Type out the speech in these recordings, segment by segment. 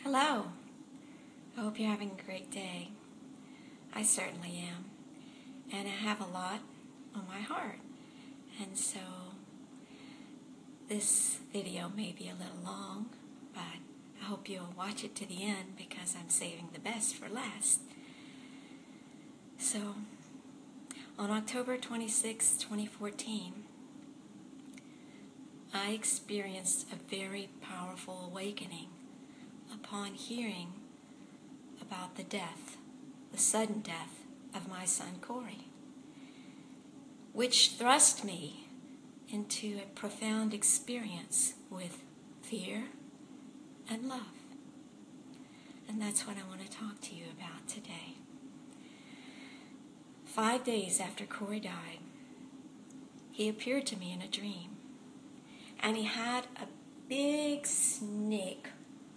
Hello. I hope you're having a great day. I certainly am. And I have a lot on my heart. And so this video may be a little long, but I hope you'll watch it to the end because I'm saving the best for last. So, on October 26, 2014, I experienced a very powerful awakening upon hearing about the sudden death of my son Corey, which thrust me into a profound experience with fear and love. And that's what I want to talk to you about today. 5 days after Corey died, he appeared to me in a dream, and he had a big snake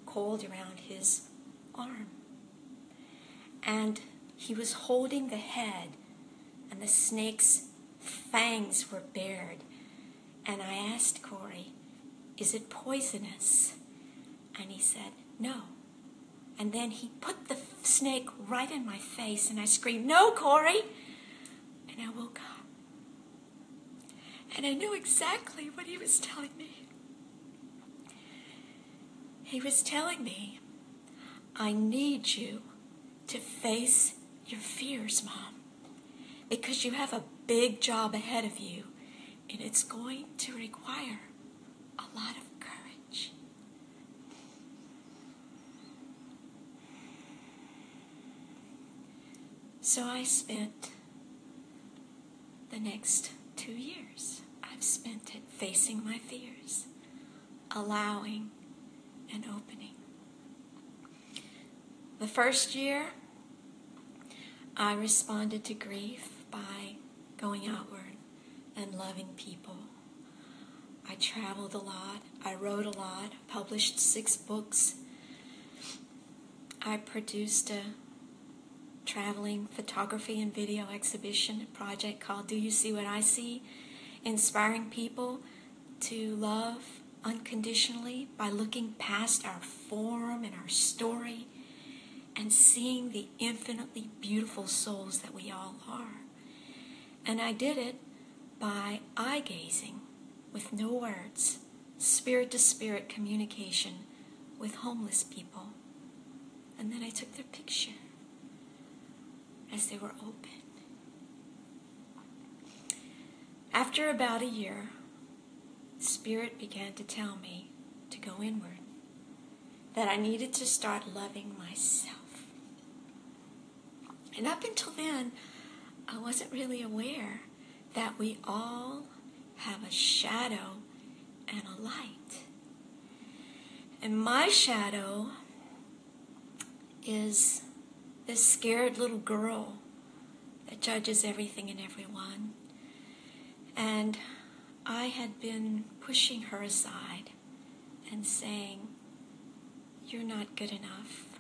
coiled around his arm. And he was holding the head, and the snake's fangs were bared. And I asked Corey, "Is it poisonous?" And he said, "No." And then he put the snake right in my face, and I screamed, "No, Corey!" And I woke up. And I knew exactly what he was telling me. He was telling me, "I need you to face your fears, Mom, because you have a big job ahead of you, and it's going to require a lot of courage." So I spent the next 2 years, I've spent it facing my fears, allowing and opening. The first year, I responded to grief by going outward and loving people. I traveled a lot, I wrote a lot, published 6 books. I produced a traveling photography and video exhibition project called Do You See What I See? Inspiring people to love unconditionally by looking past our form and our story and seeing the infinitely beautiful souls that we all are. And I did it by eye-gazing with no words, spirit-to-spirit communication with homeless people. And then I took their picture as they were open. After about a year, Spirit began to tell me to go inward, that I needed to start loving myself. And up until then, I wasn't really aware that we all have a shadow and a light. And my shadow is this scared little girl that judges everything and everyone. And I had been pushing her aside and saying, "You're not good enough.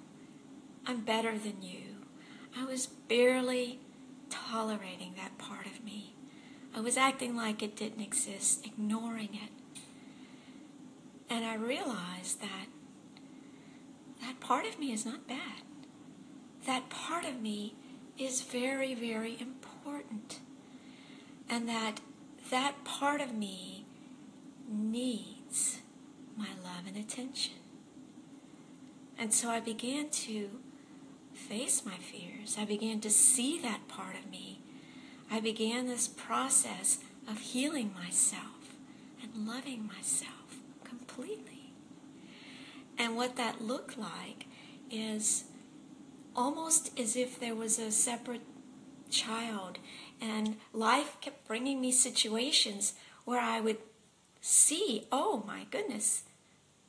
I'm better than you." I was barely tolerating that part of me. I was acting like it didn't exist, ignoring it. And I realized that that part of me is not bad. That part of me is very, very important. And that part of me needs my love and attention. And so I began to face my fears. I began to see that part of me. I began this process of healing myself and loving myself completely. And what that looked like is almost as if there was a separate child, and life kept bringing me situations where I would see, "Oh my goodness,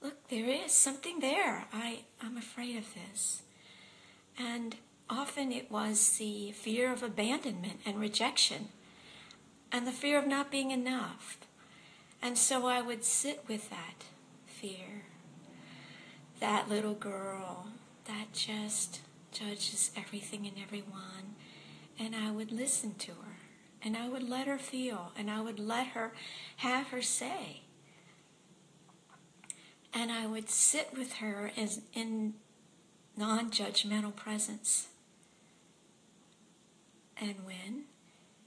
look, there is something there. I'm afraid of this." And often it was the fear of abandonment and rejection and the fear of not being enough. And so I would sit with that fear, that little girl that just judges everything and everyone, and I would listen to her, and I would let her feel, and I would let her have her say. And I would sit with her in non-judgmental presence. And when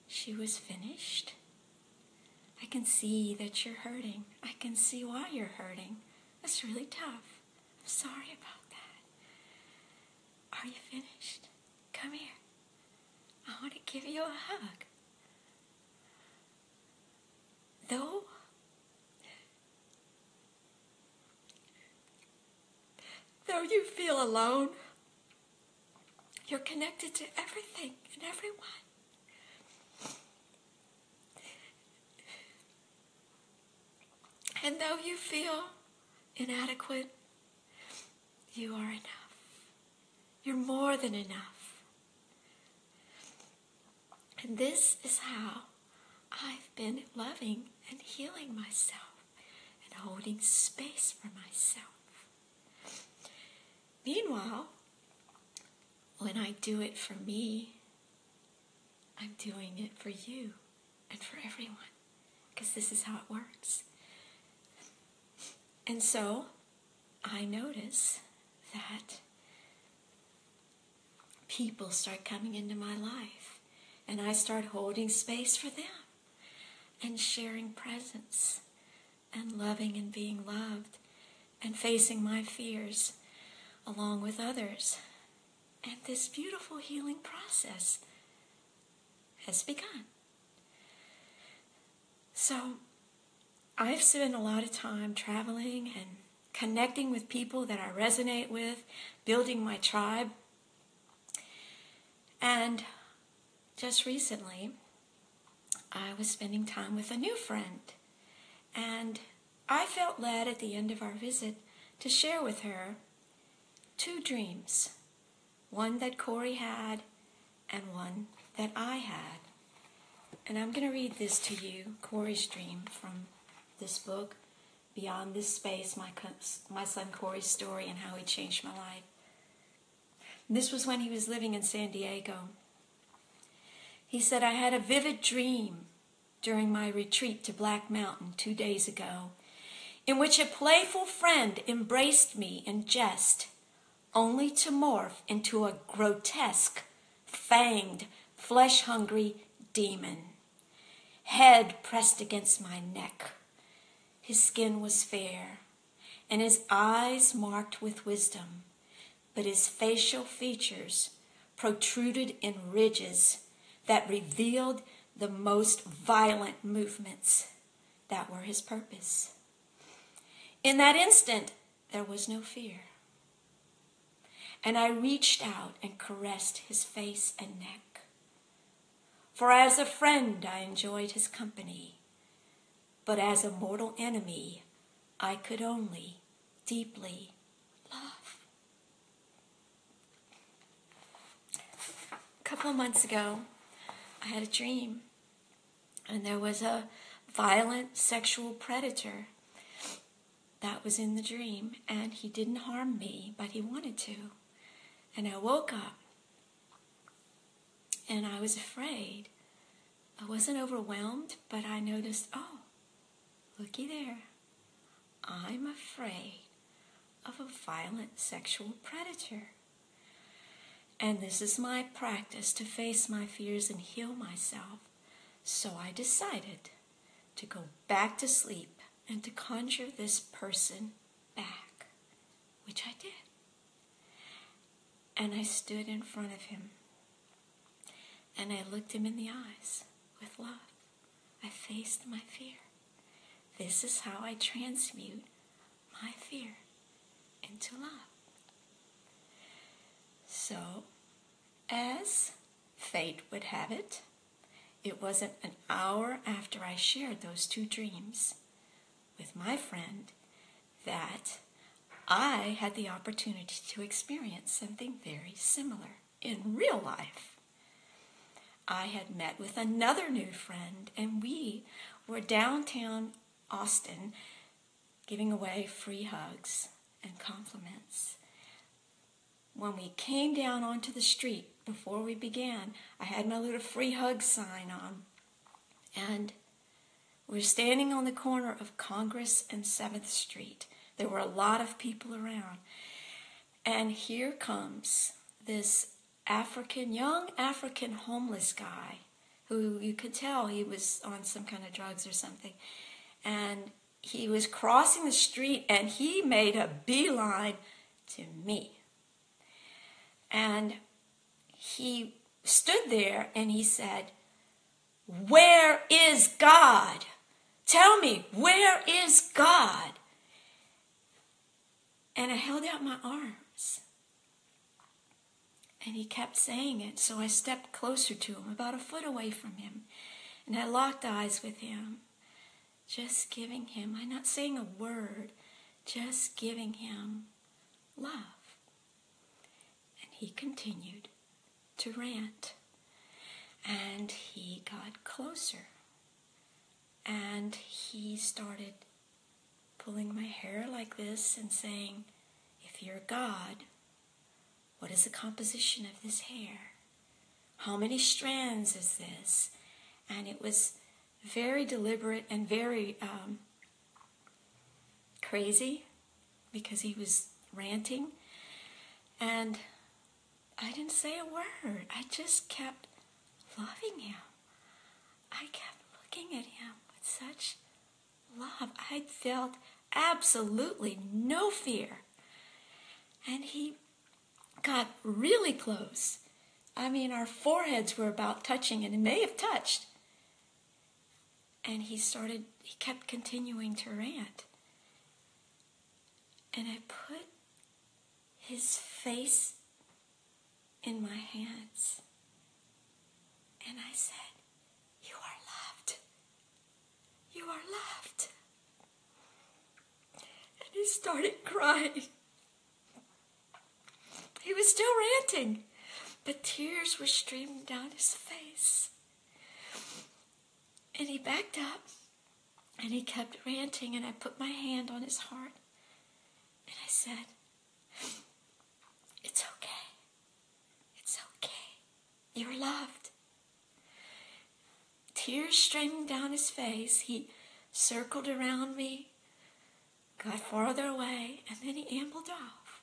she was finished, I can see that you're hurting. I can see why you're hurting. That's really tough. I'm sorry about that. Are you finished? Come here. I want to give you a hug. Though you feel alone, you're connected to everything and everyone. And though you feel inadequate, you are enough. You're more than enough. And this is how I've been loving and healing myself and holding space for myself. Meanwhile, when I do it for me, I'm doing it for you and for everyone, because this is how it works. And so I notice that people start coming into my life, and I start holding space for them and sharing presence and loving and being loved and facing my fears along with others. And this beautiful healing process has begun. So I've spent a lot of time traveling and connecting with people that I resonate with, building my tribe. And just recently, I was spending time with a new friend. And I felt led at the end of our visit to share with her 2 dreams. One that Corey had and one that I had. And I'm going to read this to you, Corey's dream from this book, Beyond This Space, my son Corey's story and how he changed my life. This was when he was living in San Diego. He said, I had a vivid dream during my retreat to Black Mountain 2 days ago, in which a playful friend embraced me in jest, only to morph into a grotesque, fanged, flesh-hungry demon. Head pressed against my neck. His skin was fair, and his eyes marked with wisdom, but his facial features protruded in ridges that revealed the most violent movements that were his purpose. In that instant, there was no fear. And I reached out and caressed his face and neck. For as a friend, I enjoyed his company. But as a mortal enemy, I could only deeply love. A couple of months ago, I had a dream. And there was a violent sexual predator that was in the dream. And he didn't harm me, but he wanted to. And I woke up, and I was afraid. I wasn't overwhelmed, but I noticed, oh, looky there. I'm afraid of a violent sexual predator. And this is my practice to face my fears and heal myself. So I decided to go back to sleep and to conjure this person back, which I did. And I stood in front of him, and I looked him in the eyes with love. I faced my fear. This is how I transmute my fear into love. So, as fate would have it, it wasn't an hour after I shared those 2 dreams with my friend that I had the opportunity to experience something very similar in real life. I had met with another new friend, and we were downtown Austin giving away free hugs and compliments. When we came down onto the street, before we began, I had my little free hug sign on, and we were standing on the corner of Congress and 7th Street. There were a lot of people around. And here comes this young African homeless guy who you could tell he was on some kind of drugs or something. And he was crossing the street and he made a beeline to me. And he stood there and he said, "Where is God? Tell me, where is God?" And I held out my arms. And he kept saying it, so I stepped closer to him, about a foot away from him. And I locked eyes with him, just giving him, I'm not saying a word, just giving him love. And he continued to rant. And he got closer. And he started pulling my hair like this and saying, "If you're God, what is the composition of this hair? How many strands is this?" And it was very deliberate and very crazy because he was ranting. And I didn't say a word. I just kept loving him. I kept looking at him with such love. I felt absolutely no fear. And he got really close. I mean, our foreheads were about touching, and it may have touched. And he kept continuing to rant. And I put his face in my hands. And I said, "You are loved. You are loved." And he started crying. He was still ranting, but tears were streaming down his face. And he backed up, and he kept ranting, and I put my hand on his heart, and I said, "It's okay. It's okay. You're loved." Tears streaming down his face, he circled around me, got farther away, and then he ambled off.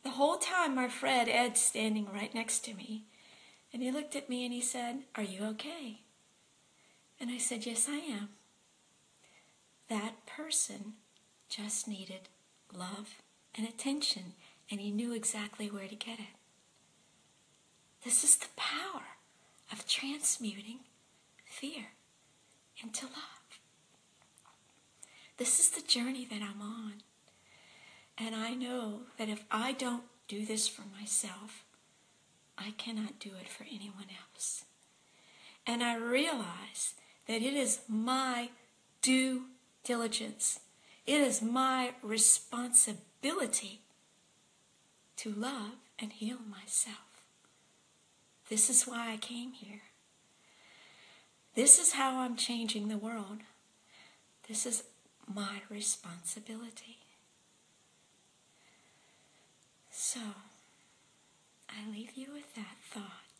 The whole time my friend Ed's standing right next to me, and he looked at me and he said, "Are you okay?" And I said, "Yes, I am." That person just needed love and attention, and he knew exactly where to get it. This is the power of transmuting fear into love. This is the journey that I'm on. And I know that if I don't do this for myself, I cannot do it for anyone else. And I realize that it is my due diligence. It is my responsibility to love and heal myself. This is why I came here. This is how I'm changing the world. This is my responsibility. So, I leave you with that thought.